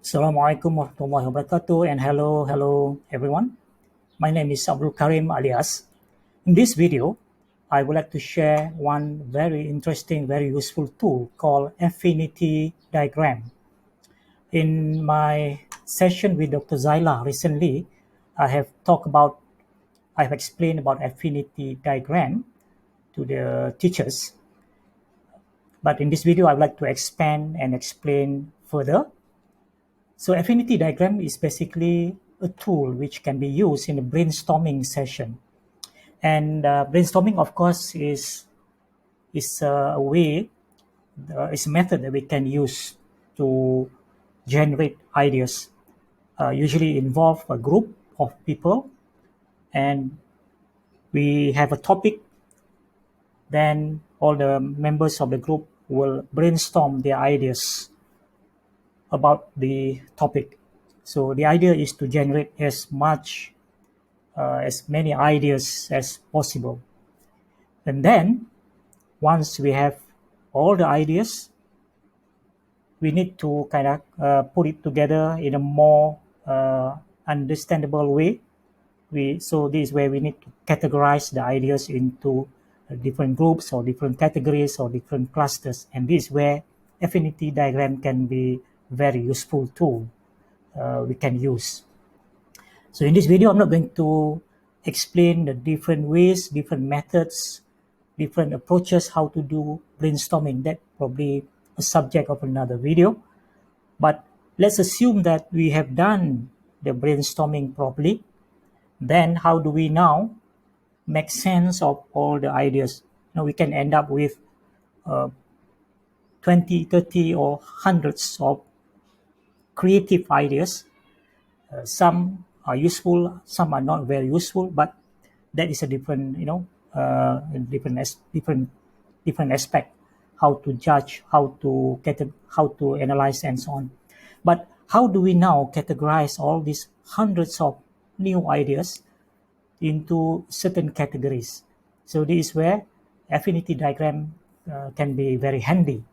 Assalamualaikum warahmatullahi wabarakatuh, and hello everyone. My name is Abdul Karim alias. In this video, I would like to share one very interesting, very useful tool called Affinity Diagram. In my session with Dr. Zaila recently, I have talked about, I have explained about Affinity Diagram to the teachers. But in this video, I would like to expand and explain further. So Affinity Diagram is basically a tool which can be used in a brainstorming session. And brainstorming, of course, is a way, is a method that we can use to generate ideas. Usually involve a group of people, and we have a topic. Then all the members of the group will brainstorm their ideas about the topic. So the idea is to generate as many ideas as possible. And then once we have all the ideas, we need to kind of put it together in a more understandable way. So this is where we need to categorize the ideas into different groups or different categories or different clusters. And this is where affinity diagram can be very useful tool we can use. So in this video, I'm not going to explain the different ways, different methods, different approaches how to do brainstorming. That probably a subject of another video. But let's assume that we have done the brainstorming properly. Then how do we now make sense of all the ideas? Now we can end up with 20, 30, or hundreds of creative ideas. Some are useful, some are not very useful, but that is a different, different aspect. How to judge, how to analyze, and so on. But how do we now categorize all these hundreds of new ideas into certain categories? So this is where affinity diagram can be very handy.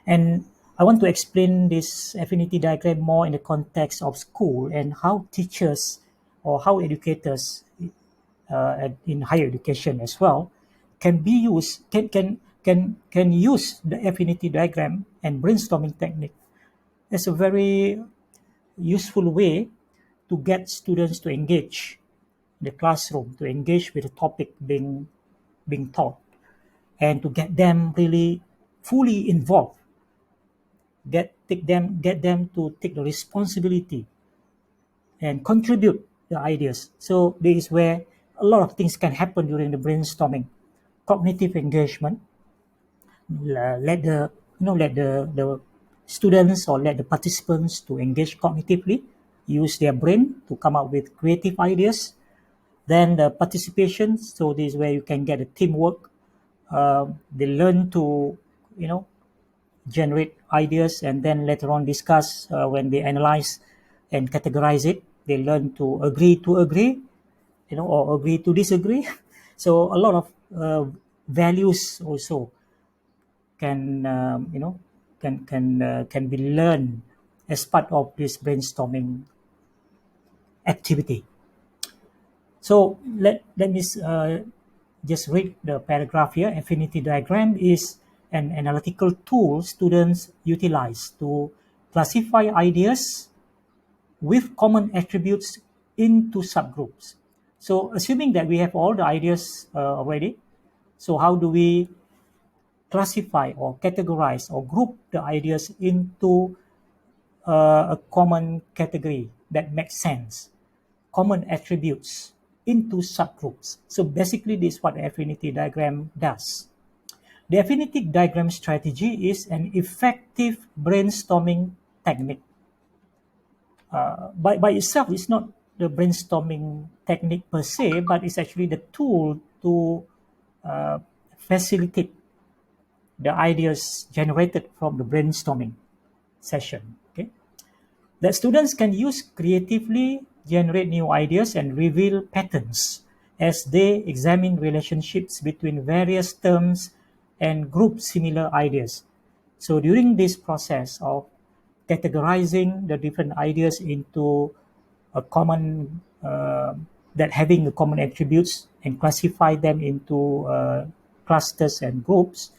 And I want to explain this affinity diagram more in the context of school and how teachers or how educators in higher education as well can be used can use the affinity diagram and brainstorming technique as a very useful way to get students to engage the classroom, to engage with the topic being taught, and to get them really fully involved, get them to take the responsibility and contribute the ideas. So this is where a lot of things can happen during the brainstorming. Cognitive engagement, let the students or let the participants to engage cognitively, use their brain to come up with creative ideas. Then the participation, so this is where you can get a teamwork. They learn to generate ideas, and then later on discuss when they analyze and categorize it. They learn to agree, or agree to disagree. So a lot of values also can can be learned as part of this brainstorming activity. So let me just read the paragraph here. Affinity diagram is an analytical tool students utilize to classify ideas with common attributes into subgroups. So assuming that we have all the ideas already, so how do we classify or categorize or group the ideas into a common category that makes sense, common attributes into subgroups? So basically this is what the affinity diagram does. The affinity diagram strategy is an effective brainstorming technique. By itself, it's not the brainstorming technique per se, but it's actually the tool to facilitate the ideas generated from the brainstorming session. Okay, that students can use creatively generate new ideas and reveal patterns as they examine relationships between various terms and group similar ideas. So during this process of categorizing the different ideas into a common that having the common attributes and classify them into clusters and groups.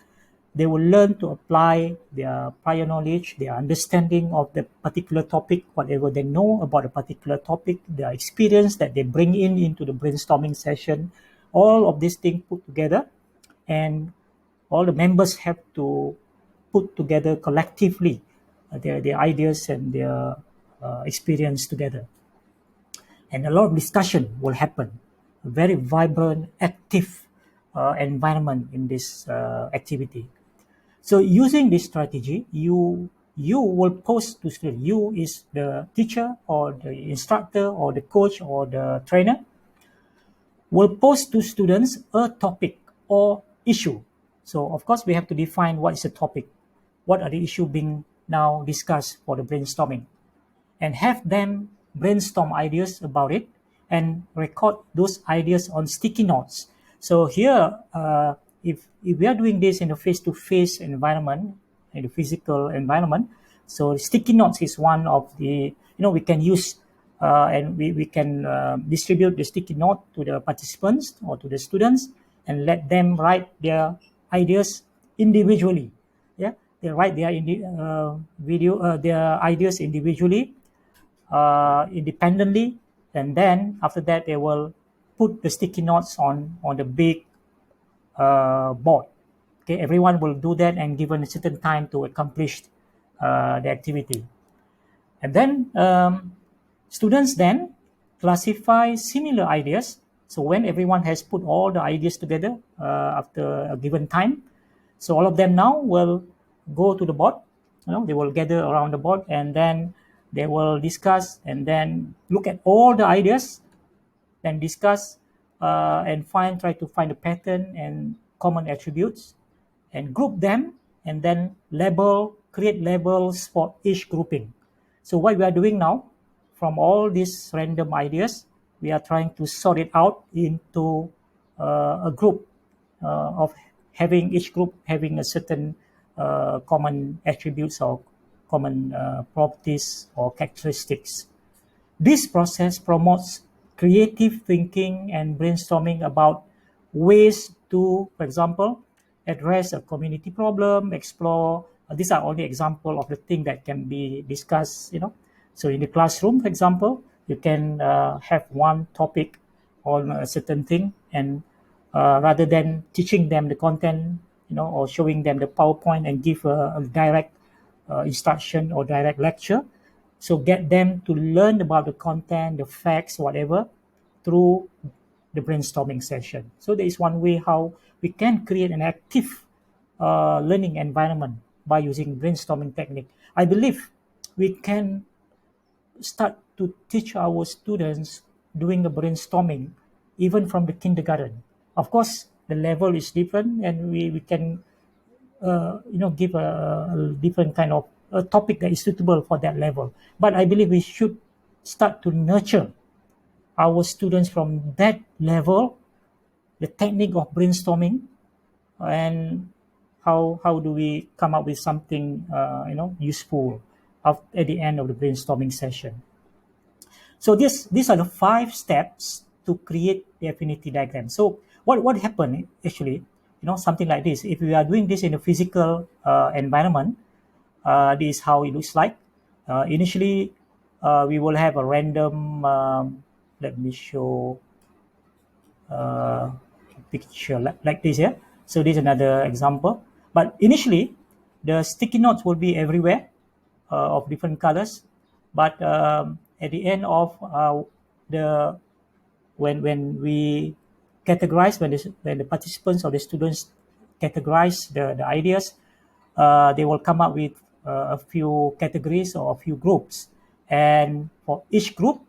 They will learn to apply their prior knowledge, their understanding of the particular topic, whatever they know about a particular topic, their experience that they bring in into the brainstorming session, all of these things put together, and all the members have to put together collectively their ideas and their experience together. And a lot of discussion will happen. A very vibrant, active environment in this activity. So using this strategy, you will pose to students. You is the teacher or the instructor or the coach or the trainer will pose to students a topic or issue. So of course we have to define what is a topic, what are the issue being now discussed for the brainstorming, and have them brainstorm ideas about it and record those ideas on sticky notes. So here, if we are doing this in a face-to-face environment, in the physical environment, so sticky notes is one of the, we can use and we can distribute the sticky note to the participants or to the students and let them write their ideas individually. Yeah, they write their their ideas individually, independently, and then after that they will put the sticky notes on the big board. Okay, everyone will do that and given a certain time to accomplish the activity. And then students then classify similar ideas. So when everyone has put all the ideas together after a given time, so all of them now will go to the board. They will gather around the board and then they will discuss and then look at all the ideas, then discuss and try to find a pattern and common attributes and group them and then create labels for each grouping. So what we are doing now, from all these random ideas, we are trying to sort it out into a group of having each group having a certain common attributes or common properties or characteristics. This process promotes creative thinking and brainstorming about ways to, for example, address a community problem, explore. These are only example of the thing that can be discussed. So in the classroom, for example, you can have one topic on a certain thing, and rather than teaching them the content, or showing them the PowerPoint and give a direct instruction or direct lecture. So get them to learn about the content, the facts, whatever, through the brainstorming session. So there is one way how we can create an active learning environment by using brainstorming technique. I believe we can start to teach our students doing the brainstorming even from the kindergarten. Of course, the level is different, and we can give a different kind of a topic that is suitable for that level. But I believe we should start to nurture our students from that level, the technique of brainstorming, and how do we come up with something useful at the end of the brainstorming session. So these are the 5 steps to create the affinity diagram. So what happened actually, something like this. If we are doing this in a physical environment, this is how it looks like. Initially, we will have a random. Let me show a picture like this here. So this is another example. But initially, the sticky notes will be everywhere of different colors. But at the end of the when we categorize, when the participants or the students categorize the ideas, they will come up with a few categories or a few groups, and for each group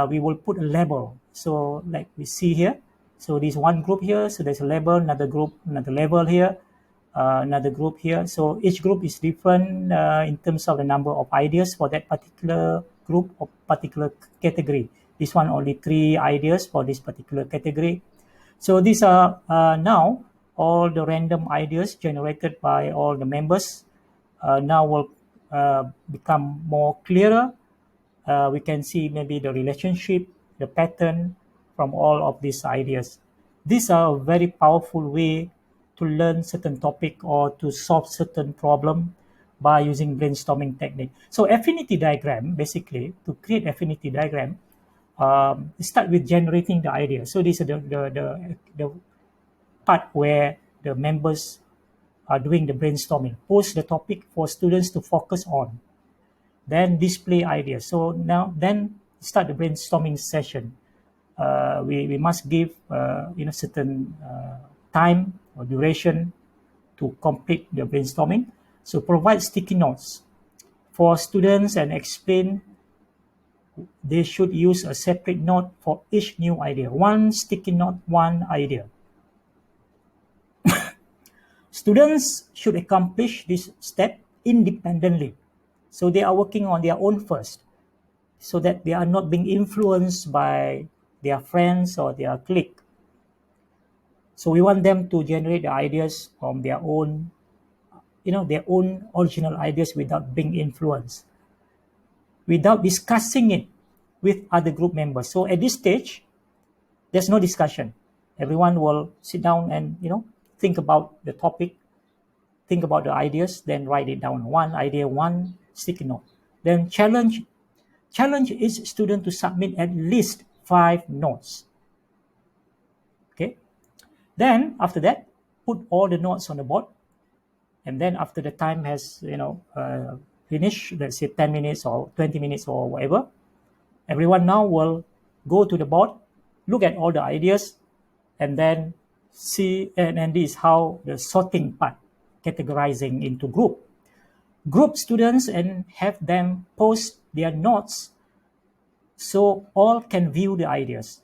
we will put a label. So like we see here, so there's one group here, so there's a label, another group, another label here, another group here. So each group is different in terms of the number of ideas for that particular group or particular category. This one only 3 ideas for this particular category. So these are now all the random ideas generated by all the members now will become more clearer. We can see maybe the relationship, the pattern from all of these ideas. These are a very powerful way to learn certain topic or to solve certain problem by using brainstorming technique. So affinity diagram, basically, to create affinity diagram, start with generating the idea. So this is the part where the members are doing the brainstorming. Post the topic for students to focus on, then display ideas. So now then start the brainstorming session. We must give certain time or duration to complete the brainstorming. So provide sticky notes for students and explain they should use a separate note for each new idea. One sticky note, one idea. Students should accomplish this step independently. So they are working on their own first, so that they are not being influenced by their friends or their clique. So we want them to generate the ideas from their own, their own original ideas without being influenced, without discussing it with other group members. So at this stage, there's no discussion. Everyone will sit down and think about the topic, think about the ideas, then write it down. One idea, one sticky note. Then challenge each student to submit at least 5 notes. Okay. Then after that, put all the notes on the board, and then after the time has finished, let's say 10 minutes or 20 minutes or whatever, everyone now will go to the board, look at all the ideas, and then see, and this is how the sorting part, categorizing into group students, and have them post their notes so all can view the ideas.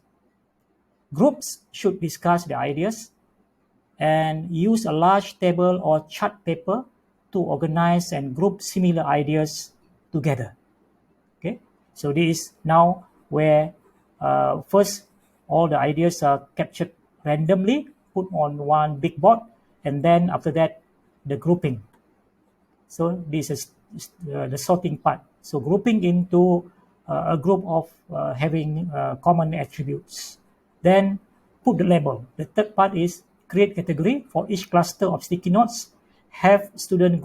Groups should discuss the ideas and use a large table or chart paper to organize and group similar ideas together. Okay, so this is now where first all the ideas are captured randomly, put on one big board, and then after that the grouping. So this is the sorting part. So grouping into a group of having common attributes. Then put the label. The third part is create category for each cluster of sticky notes. Have students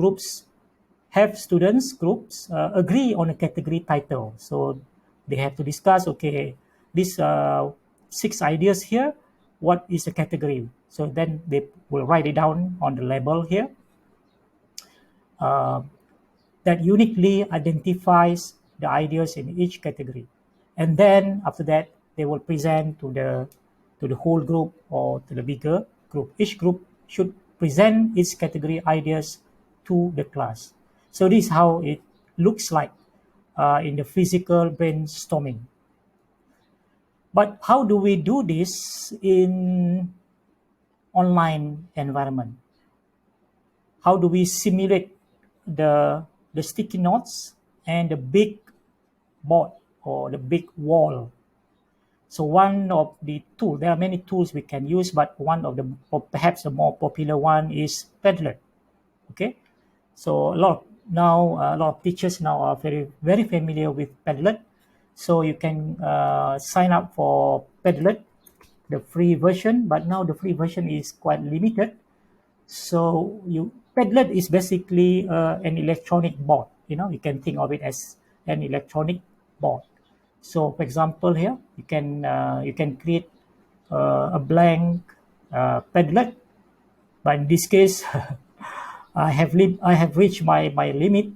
groups agree on a category title. So they have to discuss, okay, these 6 ideas here, what is the category? So then they will write it down on the label here. That uniquely identifies the ideas in each category. And then after that, they will present to the whole group or to the bigger group. Each group should present its category ideas to the class. So this is how it looks like in the physical brainstorming. But how do we do this in online environment? How do we simulate the sticky notes and the big board or the big wall? So one of the tools, there are many tools we can use, but one of the, or perhaps the more popular one is Padlet. Okay, so a lot of teachers now are very familiar with Padlet. So you can sign up for Padlet, the free version, but now the free version is quite limited. So Padlet is basically an electronic board. You can think of it as an electronic board. So, for example, here you can create a blank Padlet, but in this case, I have reached my limit.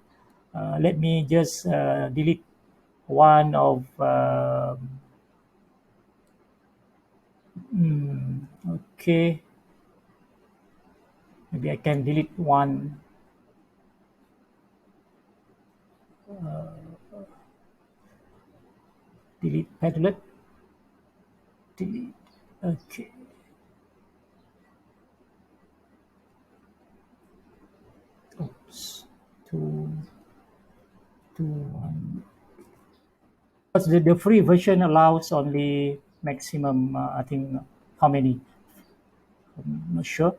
Let me just delete one of. Okay, maybe I can delete one. Delete Padlet. Delete. Okay. Oops. Two, one. But the free version allows only maximum, I think, how many? I'm not sure.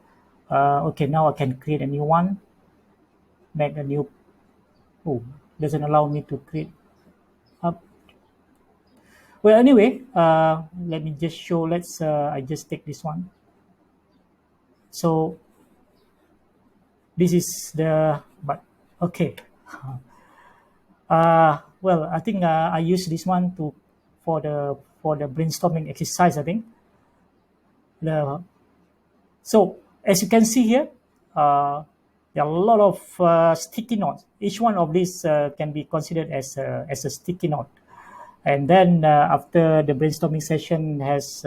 Okay, now I can create a new one, make a new Oh, doesn't allow me to create up. Well, anyway, let me just show. I just take this one. So this is the, but okay. Well, I think I use this one to for the brainstorming exercise. I think the so as you can see here, there are a lot of sticky notes. Each one of these can be considered as a sticky note. And then after the brainstorming session has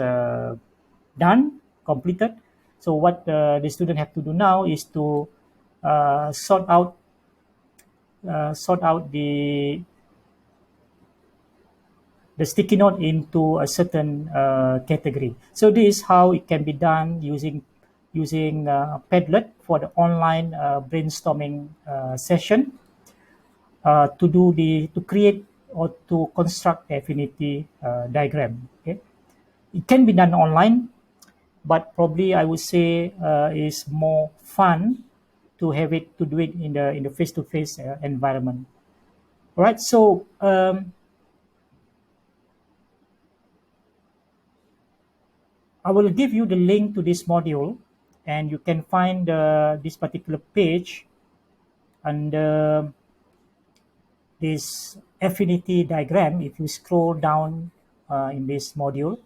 completed, so what the student have to do now is to sort out the sticky note into a certain category. So this is how it can be done using Padlet for the online brainstorming session to create or to construct the affinity diagram. Okay, it can be done online, but probably I would say is more fun to do it in the face-to-face environment. All right, so I will give you the link to this module, and you can find this particular page under this affinity diagram. If you scroll down in this module,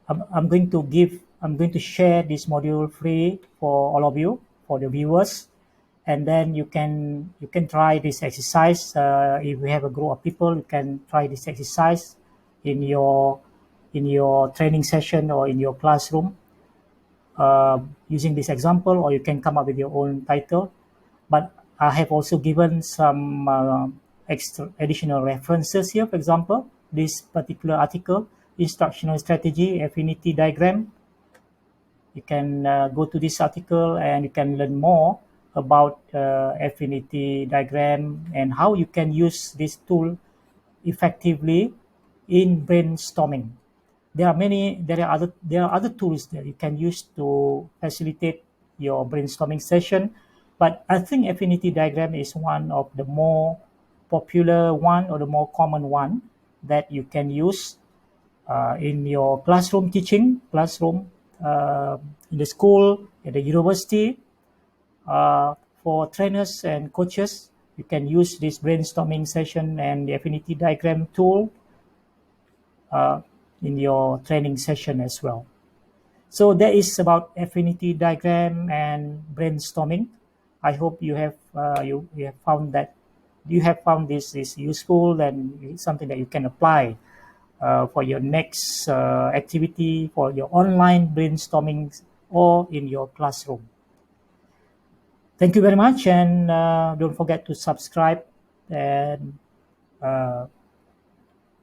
I'm going to share this module free for all of you, for the viewers, and then you can try this exercise. If you have a group of people, you can try this exercise in your training session or in your classroom using this example, or you can come up with your own title. But I have also given some extra additional references here. For example, this particular article, Instructional Strategy, Affinity Diagram. You can go to this article and you can learn more about affinity diagram and how you can use this tool effectively in brainstorming. There are other tools that you can use to facilitate your brainstorming session, but I think affinity diagram is one of the more popular one or the more common one that you can use in your classroom, in the school, at the university. For trainers and coaches, you can use this brainstorming session and the affinity diagram tool uh, in your training session as well. So that is about affinity diagram and brainstorming. I hope you have found that you have found this is useful and it's something that you can apply for your next activity, for your online brainstorming or in your classroom. Thank you very much, and don't forget to subscribe and uh,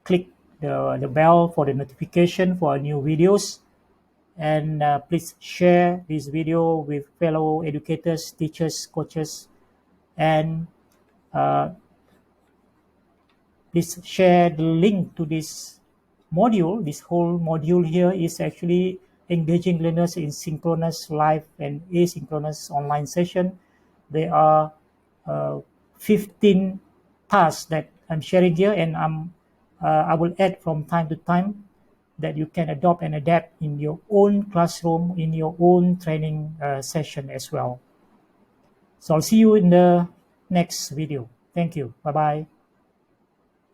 click the bell for the notification for new videos. And please share this video with fellow educators, teachers, coaches, and uh, please share the link to this module. This whole module here is actually engaging learners in synchronous live and asynchronous online session. There are uh, 15 tasks that I'm sharing here, and I will add from time to time that you can adopt and adapt in your own classroom, in your own training session as well. So I'll see you in the next video. Thank you. Bye-bye.